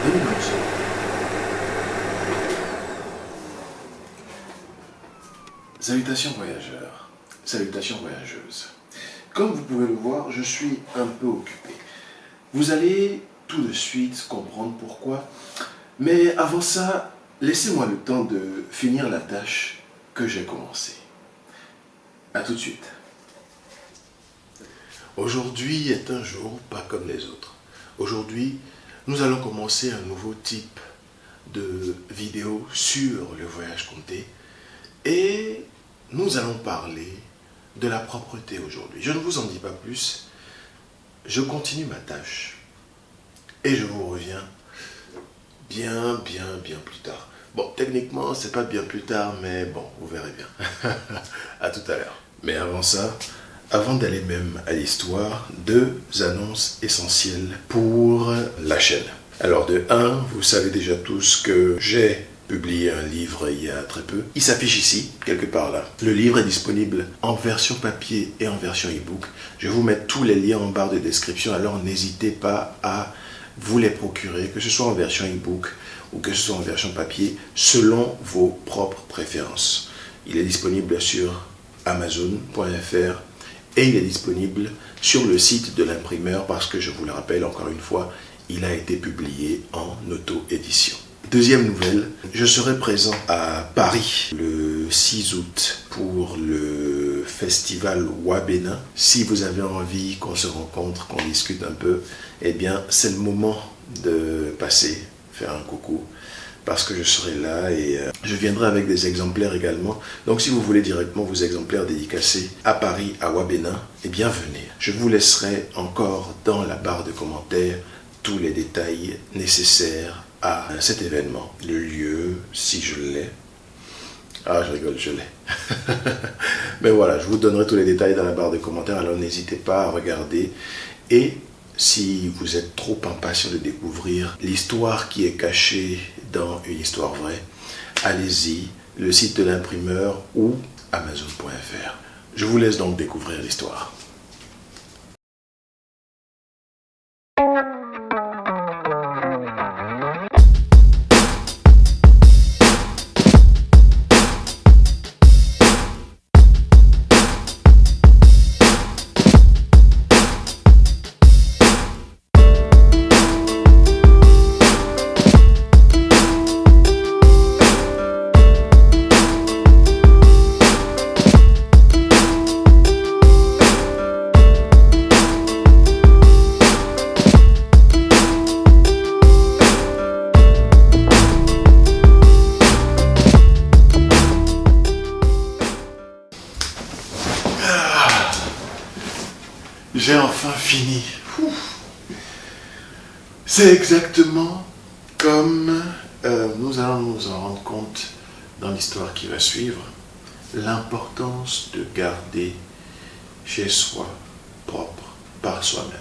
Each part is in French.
Demi-manche. Salutations voyageurs, salutations voyageuses. Comme vous pouvez le voir, je suis un peu occupé. Vous allez tout de suite comprendre pourquoi. Mais avant ça, laissez-moi le temps de finir la tâche que j'ai commencée. A tout de suite. Aujourd'hui est un jour pas comme les autres. Aujourd'hui, nous allons commencer un nouveau type de vidéo sur le voyage compté et nous allons parler de la propreté aujourd'hui. Je ne vous en dis pas plus, je continue ma tâche et je vous reviens bien plus tard. Bon, techniquement, c'est pas bien plus tard, mais bon, vous verrez bien. À tout à l'heure. Mais avant ça, avant d'aller même à l'histoire, 2 annonces essentielles pour la chaîne. Alors de 1, vous savez déjà tous que j'ai publié un livre il y a très peu. Il s'affiche ici, quelque part là. Le livre est disponible en version papier et en version e-book. Je vais vous mettre tous les liens en barre de description, alors n'hésitez pas à vous les procurer, que ce soit en version e-book ou que ce soit en version papier, selon vos propres préférences. Il est disponible sur Amazon.fr et il est disponible sur le site de l'imprimeur parce que, je vous le rappelle encore une fois, il a été publié en auto-édition. Deuxième nouvelle, je serai présent à Paris le 6 août pour le festival Wabena. Si vous avez envie qu'on se rencontre, qu'on discute un peu, eh bien c'est le moment de passer, faire un coucou, parce que je serai là et je viendrai avec des exemplaires également. Donc si vous voulez directement vos exemplaires dédicacés à Paris, à Wabena, eh bien venez. Je vous laisserai encore dans la barre de commentaires tous les détails nécessaires à cet événement. Le lieu, si je l'ai. Ah, je rigole, je l'ai. Mais voilà, je vous donnerai tous les détails dans la barre de commentaires, alors n'hésitez pas à regarder. Et si vous êtes trop impatient de découvrir l'histoire qui est cachée dans une histoire vraie, allez-y, le site de l'imprimeur ou Amazon.fr. Je vous laisse donc découvrir l'histoire. J'ai enfin fini. C'est exactement comme nous allons nous en rendre compte dans l'histoire qui va suivre, l'importance de garder chez soi propre par soi-même.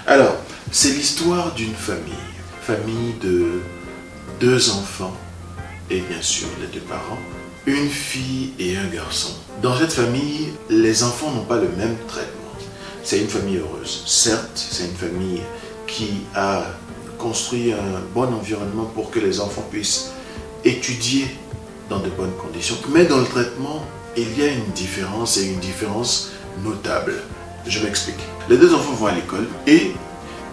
Alors, c'est l'histoire d'une famille de 2 enfants et bien sûr les 2 parents, une fille et un garçon. Dans cette famille, les enfants n'ont pas le même traitement. C'est une famille heureuse. Certes, c'est une famille qui a construit un bon environnement pour que les enfants puissent étudier dans de bonnes conditions. Mais dans le traitement, il y a une différence et une différence notable. Je m'explique. Les 2 enfants vont à l'école et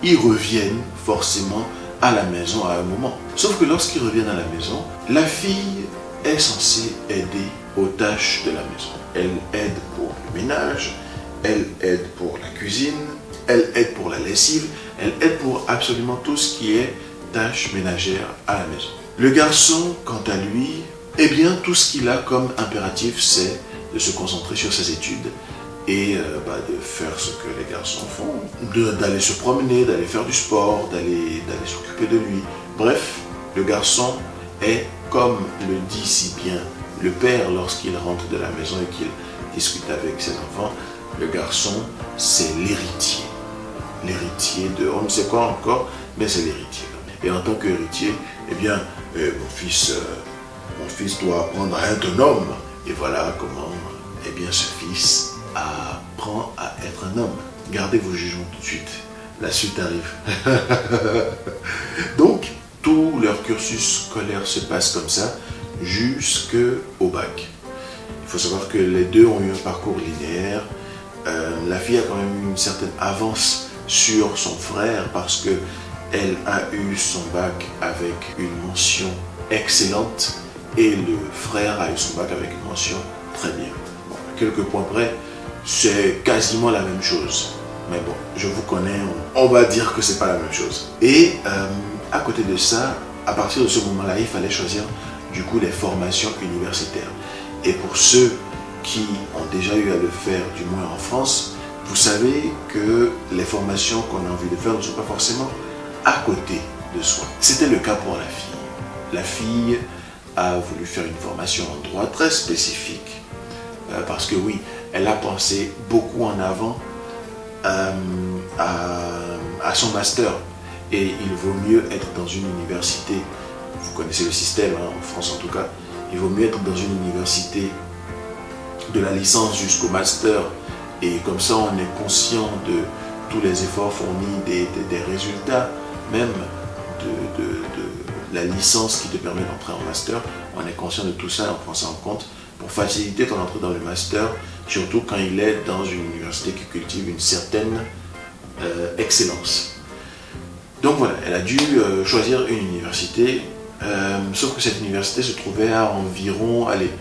ils reviennent forcément à la maison à un moment. Sauf que lorsqu'ils reviennent à la maison, la fille est censée aider aux tâches de la maison. Elle aide pour le ménage, elle aide pour la cuisine, elle aide pour la lessive, elle aide pour absolument tout ce qui est tâches ménagères à la maison. Le garçon, quant à lui, eh bien tout ce qu'il a comme impératif, c'est de se concentrer sur ses études et de faire ce que les garçons font, d'aller se promener, d'aller faire du sport, d'aller s'occuper de lui. Bref, le garçon est, comme le dit si bien le père lorsqu'il rentre de la maison et qu'il discute avec ses enfants, le garçon, c'est l'héritier. L'héritier de on ne sait quoi encore, mais c'est l'héritier. Et en tant qu'héritier, eh bien, mon fils doit apprendre à être un homme. Et voilà comment, eh bien, ce fils apprend à être un homme. Gardez vos jugements tout de suite. la suite arrive. Donc, tout leur cursus scolaire se passe comme ça, jusqu'au bac. Il faut savoir que les deux ont eu un parcours linéaire. La fille a quand même eu une certaine avance sur son frère parce que elle a eu son bac avec une mention excellente et le frère a eu son bac avec une mention très bien. Bon, à quelques points près, c'est quasiment la même chose. Mais bon, je vous connais, on va dire que c'est pas la même chose. Et à côté de ça, à partir de ce moment-là, il fallait choisir du coup des formations universitaires. Et pour ceux qui ont déjà eu à le faire, du moins en France, vous savez que les formations qu'on a envie de faire ne sont pas forcément à côté de soi. C'était le cas pour la fille. La fille a voulu faire une formation en droit très spécifique. Parce que oui, elle a pensé beaucoup en avant à son master. Et il vaut mieux être dans une université, vous connaissez le système, hein, en France en tout cas, il vaut mieux être dans une université de la licence jusqu'au master. Et comme ça, on est conscient de tous les efforts fournis, des résultats même de la licence qui te permet d'entrer en master. On est conscient de tout ça, on prend ça en compte pour faciliter ton entrée dans le master, surtout quand il est dans une université qui cultive une certaine excellence. Donc voilà, elle a dû choisir une université, sauf que cette université se trouvait à environ, allez,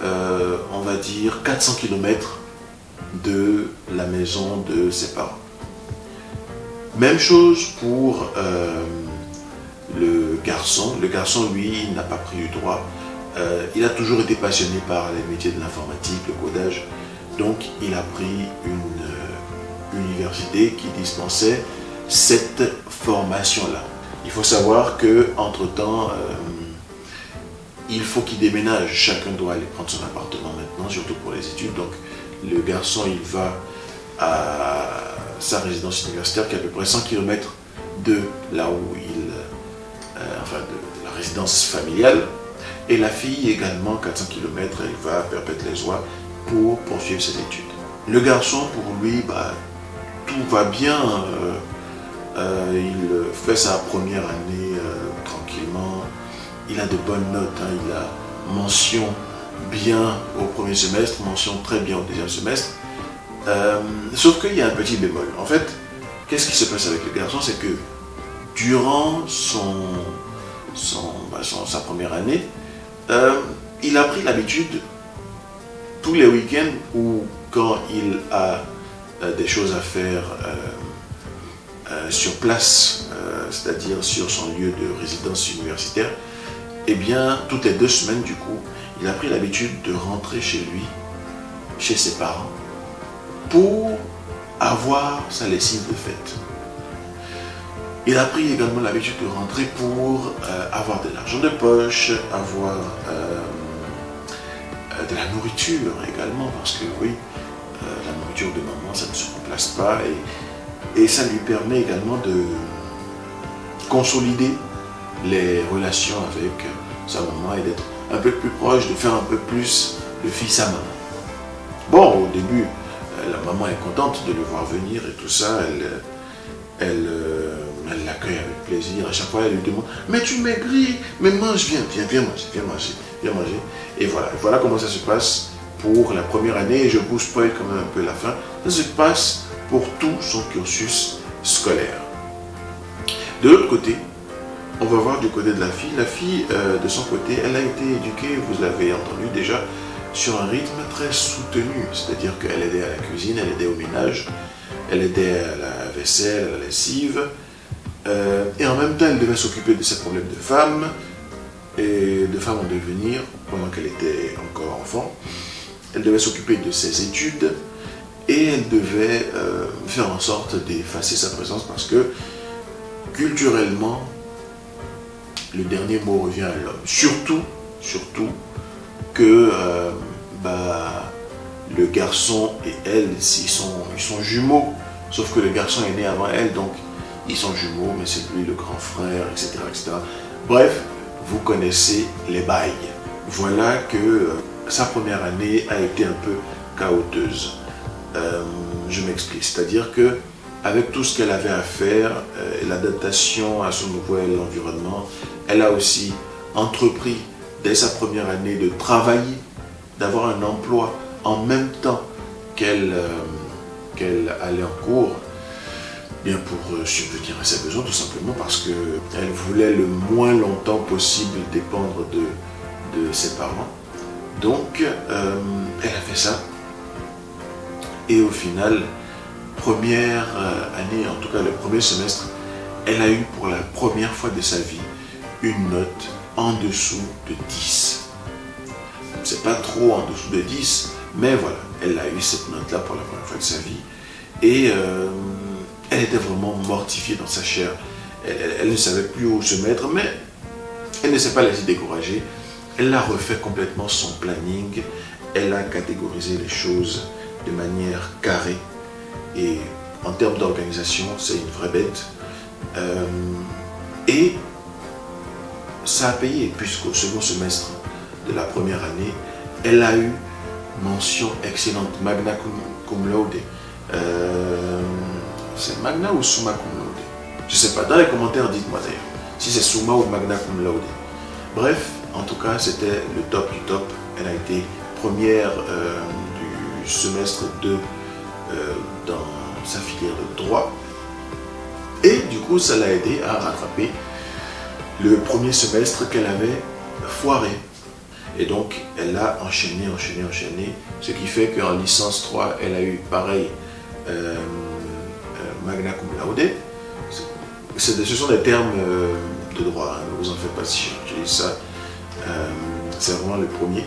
on va dire 400 km de la maison de ses parents. Même chose pour le garçon. Le garçon, lui, n'a pas pris du droit. Il a toujours été passionné par les métiers de l'informatique, le codage. Donc, il a pris une université qui dispensait cette formation-là. Il faut savoir qu'entre-temps, il faut qu'il déménage. Chacun doit aller prendre son appartement maintenant, surtout pour les études. Donc, le garçon, il va à sa résidence universitaire qui est à peu près 100 km de là où enfin de la résidence familiale. Et la fille également, 400 km, elle va à Perpète-les-Oies pour poursuivre ses études. Le garçon, pour lui, tout va bien. Il fait sa première année tranquillement. Il a de bonnes notes. Hein. Il a mention bien au premier semestre, mention très bien au deuxième semestre. Sauf qu'il y a un petit bémol. En fait, qu'est-ce qui se passe avec le garçon? C'est que durant sa première année, il a pris l'habitude, tous les week-ends ou quand il a des choses à faire sur place, c'est-à-dire sur son lieu de résidence universitaire, eh bien, toutes les 2 semaines, du coup, il a pris l'habitude de rentrer chez lui, chez ses parents, pour avoir sa lessive de fête. Il a pris également l'habitude de rentrer pour avoir de l'argent de poche, avoir de la nourriture également, parce que oui, la nourriture de maman, ça ne se remplace pas, et ça lui permet également de consolider les relations avec sa maman et d'être un peu plus proche, de faire un peu plus le fils à maman. Bon, au début, la maman est contente de le voir venir et tout ça, elle l'accueille avec plaisir. À chaque fois, elle lui demande « Mais tu maigris, mais mange, viens manger. » Et voilà comment ça se passe pour la première année. Et je vous spoil quand même un peu la fin. Ça se passe pour tout son cursus scolaire. De l'autre côté, on va voir du côté de la fille. La fille, de son côté, elle a été éduquée, vous l'avez entendu déjà, sur un rythme très soutenu. C'est-à-dire qu'elle aidait à la cuisine, elle aidait au ménage, elle aidait à la vaisselle, à la lessive. Et en même temps, elle devait s'occuper de ses problèmes de femme et de femme en devenir pendant qu'elle était encore enfant. Elle devait s'occuper de ses études et elle devait faire en sorte d'effacer sa présence parce que culturellement, le dernier mot revient à l'homme. Surtout que le garçon et elle, ils sont jumeaux, sauf que le garçon est né avant elle, donc ils sont jumeaux, mais c'est lui le grand frère, etc., etc. Bref, vous connaissez les bails. Voilà que sa première année a été un peu chaoteuse. Je m'explique, c'est-à-dire que avec tout ce qu'elle avait à faire, l'adaptation à son nouvel environnement, elle a aussi entrepris dès sa première année de travailler, d'avoir un emploi en même temps qu'elle allait en cours, bien pour subvenir à ses besoins, tout simplement parce qu'elle voulait le moins longtemps possible dépendre de ses parents. Donc, elle a fait ça. Et au final, première année, en tout cas le premier semestre, elle a eu pour la première fois de sa vie une note en dessous de 10. C'est pas trop en dessous de 10, mais voilà, elle a eu cette note-là pour la première fois de sa vie. Et elle était vraiment mortifiée dans sa chair. Elle ne savait plus où se mettre, mais elle ne s'est pas laissée décourager. Elle a refait complètement son planning. Elle a catégorisé les choses de manière carrée. Et en termes d'organisation, c'est une vraie bête. Et ça a payé, puisqu'au second semestre de la première année, elle a eu mention excellente, magna cum laude. C'est magna ou summa cum laude? Je ne sais pas, dans les commentaires, dites-moi d'ailleurs, si c'est summa ou magna cum laude. Bref, en tout cas, c'était le top du top. Elle a été première du semestre 2 dans sa filière de droit. Et du coup, ça l'a aidé à rattraper le premier semestre qu'elle avait foiré. Et donc, elle a enchaîné, ce qui fait qu'en licence 3, elle a eu pareil, magna cum laude. Ce sont des termes de droit, hein, ne vous en faites pas si j'utilise ça. C'est vraiment le premier.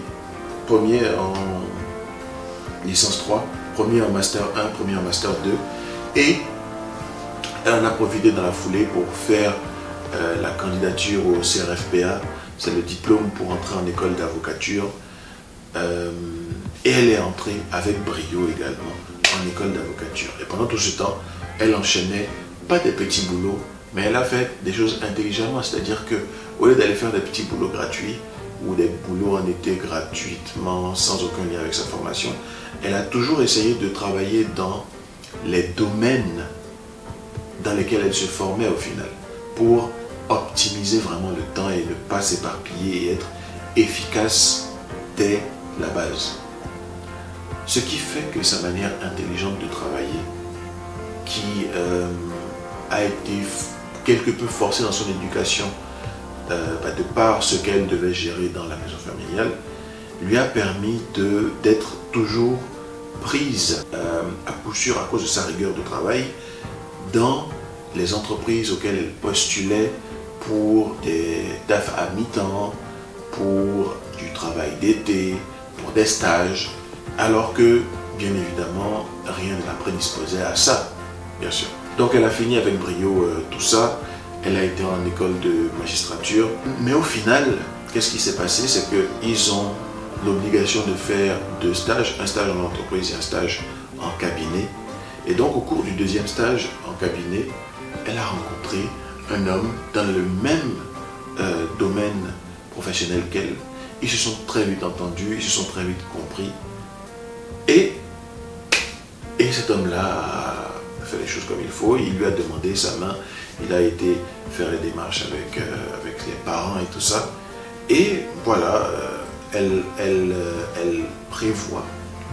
Premier en licence 3, premier en master 1, premier en master 2. Et elle en a profité dans la foulée pour faire la candidature au CRFPA. C'est le diplôme pour entrer en école d'avocature. Et elle est entrée avec brio également en école d'avocature. Et pendant tout ce temps, elle enchaînait pas des petits boulots, mais elle a fait des choses intelligemment. C'est-à-dire qu'au lieu d'aller faire des petits boulots gratuits ou des boulots en été gratuitement, sans aucun lien avec sa formation, elle a toujours essayé de travailler dans les domaines dans lesquels elle se formait au final, pour optimiser vraiment le temps et ne pas s'éparpiller et être efficace dès la base. Ce qui fait que sa manière intelligente de travailler, qui a été quelque peu forcée dans son éducation, de par ce qu'elle devait gérer dans la maison familiale, lui a permis d'être toujours prise à coup sûr à cause de sa rigueur de travail dans les entreprises auxquelles elle postulait pour des tafs à mi-temps, pour du travail d'été, pour des stages, alors que, bien évidemment, rien ne la prédisposait à ça, bien sûr. Donc elle a fini avec brio tout ça, elle a été en école de magistrature, mais au final, qu'est-ce qui s'est passé? C'est qu'ils ont l'obligation de faire deux stages, un stage en entreprise et un stage en cabinet. Et donc au cours du deuxième stage en cabinet, elle a rencontré un homme dans le même domaine professionnel qu'elle. Ils se sont très vite entendus, ils se sont très vite compris. Et cet homme-là a fait les choses comme il faut. Il lui a demandé sa main. Il a été faire les démarches avec les parents et tout ça. Et voilà, elle prévoit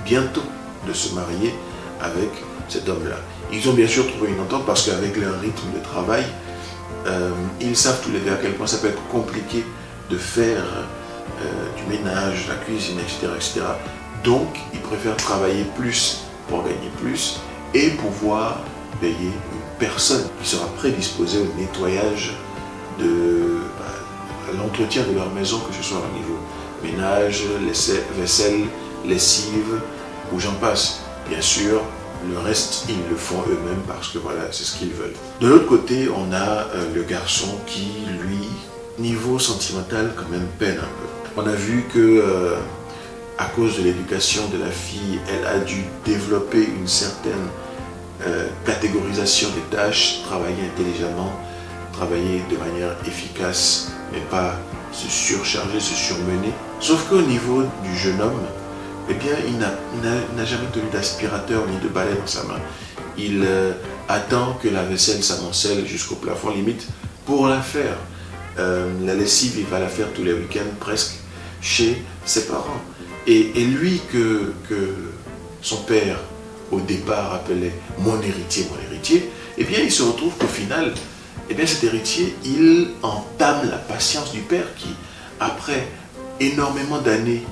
bientôt de se marier avec cet homme-là. Ils ont bien sûr trouvé une entente parce qu'avec leur rythme de travail, ils savent tous les deux à quel point ça peut être compliqué de faire du ménage, la cuisine, etc., etc. Donc, ils préfèrent travailler plus pour gagner plus et pouvoir payer une personne qui sera prédisposée au nettoyage à l'entretien de leur maison, que ce soit au niveau ménage, vaisselle, lessive, ou j'en passe. Bien sûr, le reste, ils le font eux-mêmes parce que voilà, c'est ce qu'ils veulent. De l'autre côté, on a le garçon qui, lui, niveau sentimental, quand même peine un peu. On a vu que, à cause de l'éducation de la fille, elle a dû développer une certaine catégorisation des tâches, travailler intelligemment, travailler de manière efficace, mais pas se surcharger, se surmener. Sauf qu'au niveau du jeune homme, eh bien, il n'a jamais tenu d'aspirateur ni de balai dans sa main. Il attend que la vaisselle s'amoncelle jusqu'au plafond limite pour la faire. La lessive, il va la faire tous les week-ends presque chez ses parents. Et lui que son père au départ appelait mon héritier, eh bien il se retrouve qu'au final, eh bien cet héritier, il entame la patience du père qui, après énormément d'années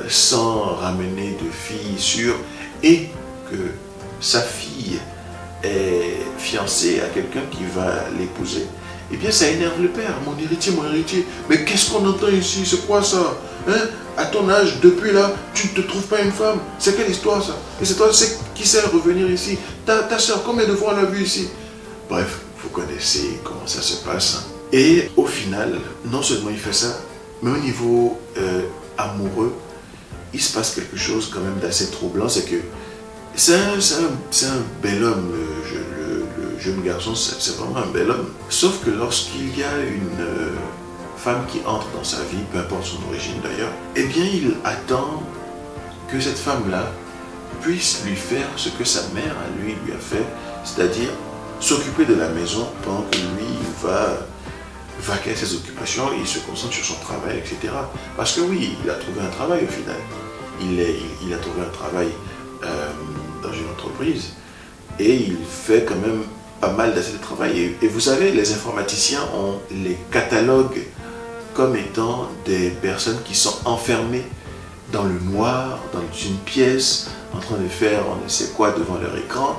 sans ramener de fille sûre, et que sa fille est fiancée à quelqu'un qui va l'épouser, eh bien ça énerve le père. Mon héritier, mais qu'est-ce qu'on entend ici? C'est quoi ça? Hein? À ton âge, depuis là, tu ne te trouves pas une femme? C'est quelle histoire ça? Et c'est toi qui sais revenir ici? Ta soeur, combien de fois on l'a vu ici? Bref, vous connaissez comment ça se passe. Et au final, non seulement il fait ça, mais au niveau amoureux, il se passe quelque chose quand même d'assez troublant. C'est que c'est un bel homme, le jeune garçon, c'est vraiment un bel homme. Sauf que lorsqu'il y a une femme qui entre dans sa vie, peu importe son origine d'ailleurs, eh bien il attend que cette femme-là puisse lui faire ce que sa mère à lui a fait, c'est-à-dire s'occuper de la maison pendant que lui va vaquer à ses occupations, il se concentre sur son travail, etc. Parce que oui, il a trouvé un travail au final. Il a trouvé un travail dans une entreprise et il fait quand même pas mal d'assez de travail. Et vous savez, les informaticiens ont les catalogues comme étant des personnes qui sont enfermées dans le noir, dans une pièce, en train de faire on ne sait quoi devant leur écran.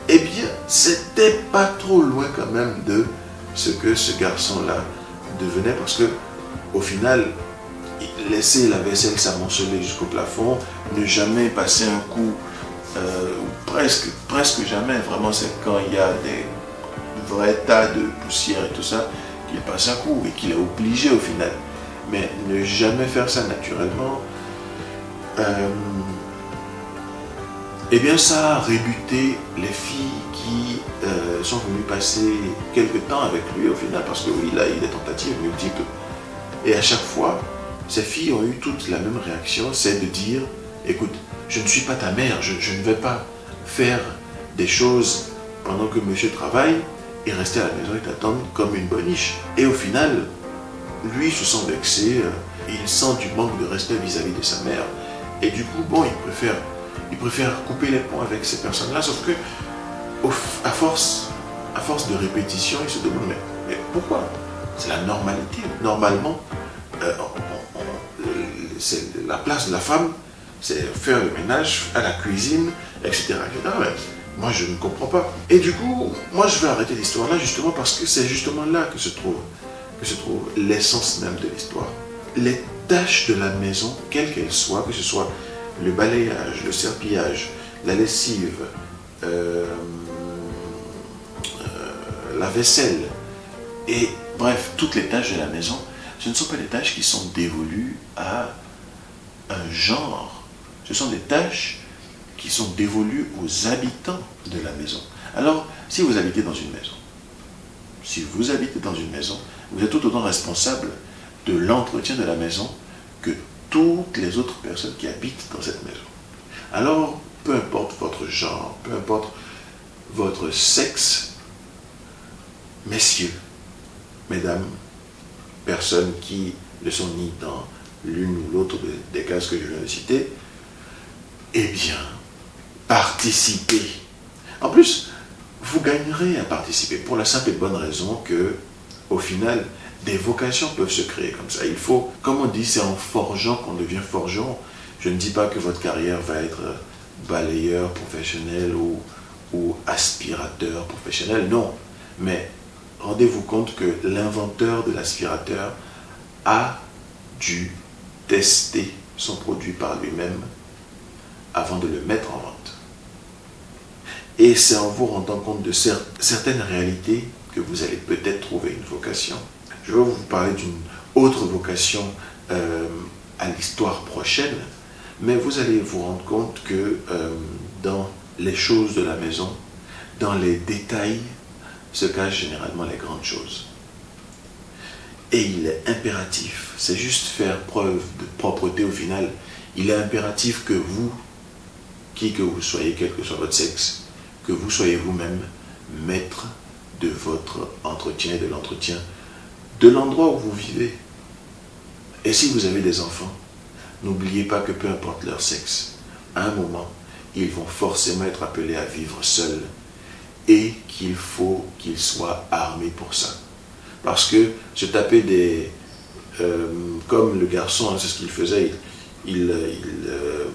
Eh bien, c'était pas trop loin quand même de ce que ce garçon-là devenait, parce que au final, laisser la vaisselle s'amonceler jusqu'au plafond, ne jamais passer un coup, presque jamais, vraiment c'est quand il y a des vrais tas de poussière et tout ça, qu'il passe un coup et qu'il est obligé au final. Mais ne jamais faire ça naturellement, eh bien ça a rebuté les filles qui sont venues passer quelques temps avec lui au final, parce que oui, il a eu des tentatives multiples. Et à chaque fois, ces filles ont eu toutes la même réaction, c'est de dire, écoute, je ne suis pas ta mère, je ne vais pas faire des choses pendant que monsieur travaille et rester à la maison et t'attendre comme une boniche. Et au final, lui se sent vexé, il sent du manque de respect vis-à-vis de sa mère. Et du coup, bon, il préfère couper les ponts avec ces personnes-là, sauf que à force de répétition, il se demande, mais pourquoi? C'est la normalité. Normalement, c'est la place de la femme, c'est faire le ménage, à la cuisine, etc. Mais moi, je ne comprends pas. Et du coup, moi, je vais arrêter l'histoire là, justement, parce que c'est justement là que se trouve l'essence même de l'histoire. Les tâches de la maison, quelles qu'elles soient, que ce soit le balayage, le serpillage, la lessive, la vaisselle, et bref, toutes les tâches de la maison, ce ne sont pas des tâches qui sont dévolues à un genre. Ce sont des tâches qui sont dévolues aux habitants de la maison. Alors, si vous habitez dans une maison, vous êtes tout autant responsable de l'entretien de la maison que toutes les autres personnes qui habitent dans cette maison. Alors, peu importe votre genre, peu importe votre sexe, messieurs, mesdames, personnes qui ne sont ni dans l'une ou l'autre des cases que je viens de citer, eh bien, participez. En plus, vous gagnerez à participer pour la simple et bonne raison que, au final, des vocations peuvent se créer comme ça. Il faut, comme on dit, c'est en forgeant qu'on devient forgeron. Je ne dis pas que votre carrière va être balayeur professionnel ou aspirateur professionnel, non. Mais rendez-vous compte que l'inventeur de l'aspirateur a dû tester son produit par lui-même avant de le mettre en vente. Et c'est en vous rendant compte de certaines réalités que vous allez peut-être trouver une vocation. Je vais vous parler d'une autre vocation à l'histoire prochaine, mais vous allez vous rendre compte que dans les choses de la maison, dans les détails, se cachent généralement les grandes choses. Et il est impératif, c'est juste faire preuve de propreté au final, il est impératif que vous, qui que vous soyez, quel que soit votre sexe, que vous soyez vous-même maître de votre entretien et de l'entretien de l'endroit où vous vivez. Et si vous avez des enfants, n'oubliez pas que peu importe leur sexe, à un moment, ils vont forcément être appelés à vivre seuls et qu'il faut qu'ils soient armés pour ça. Parce que se taper des... comme le garçon, hein, c'est ce qu'il faisait, il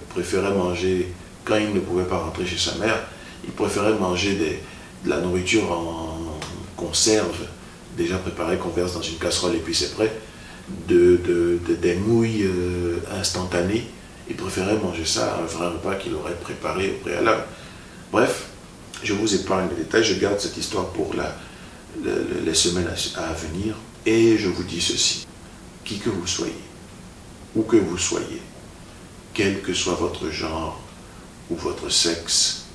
préférait manger, quand il ne pouvait pas rentrer chez sa mère, il préférait manger de la nourriture en conserve, déjà préparée, qu'on verse dans une casserole et puis c'est prêt, des nouilles instantanées. Il préférait manger ça à un vrai repas qu'il aurait préparé au préalable. Bref, je vous épargne les détails, je garde cette histoire pour les semaines à venir et je vous dis ceci, qui que vous soyez, où que vous soyez, quel que soit votre genre ou votre sexe,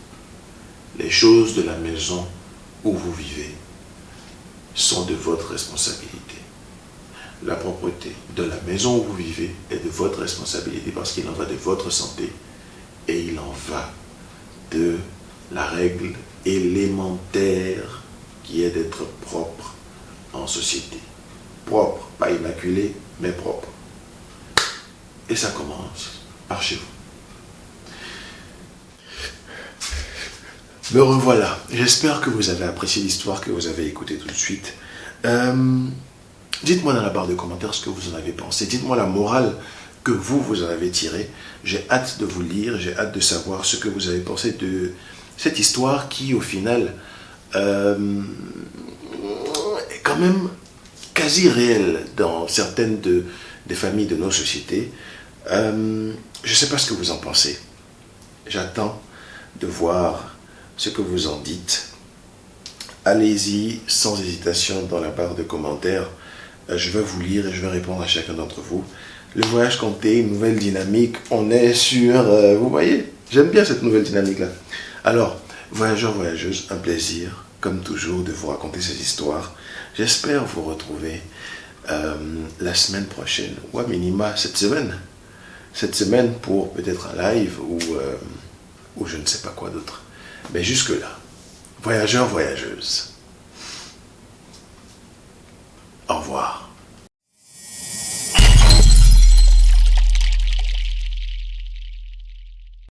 les choses de la maison où vous vivez sont de votre responsabilité. La propreté de la maison où vous vivez est de votre responsabilité parce qu'il en va de votre santé et il en va de la règle élémentaire qui est d'être propre en société. Propre, pas immaculé, mais propre. Et ça commence par chez vous. Me revoilà. J'espère que vous avez apprécié l'histoire que vous avez écoutée tout de suite. Dites-moi dans la barre de commentaires ce que vous en avez pensé. Dites-moi la morale que vous en avez tirée. J'ai hâte de vous lire, j'ai hâte de savoir ce que vous avez pensé de cette histoire qui, au final, est quand même quasi réelle dans certaines des familles de nos sociétés. Je ne sais pas ce que vous en pensez. J'attends de voir ce que vous en dites. Allez-y sans hésitation dans la barre de commentaires. Je vais vous lire et je vais répondre à chacun d'entre vous. Le voyage compté, une nouvelle dynamique. On est sur... vous voyez, j'aime bien cette nouvelle dynamique-là. Alors, voyageurs, voyageuses, un plaisir, comme toujours, de vous raconter ces histoires. J'espère vous retrouver la semaine prochaine, ou à minima cette semaine. Cette semaine pour peut-être un live ou je ne sais pas quoi d'autre. Mais jusque-là, voyageurs, voyageuses.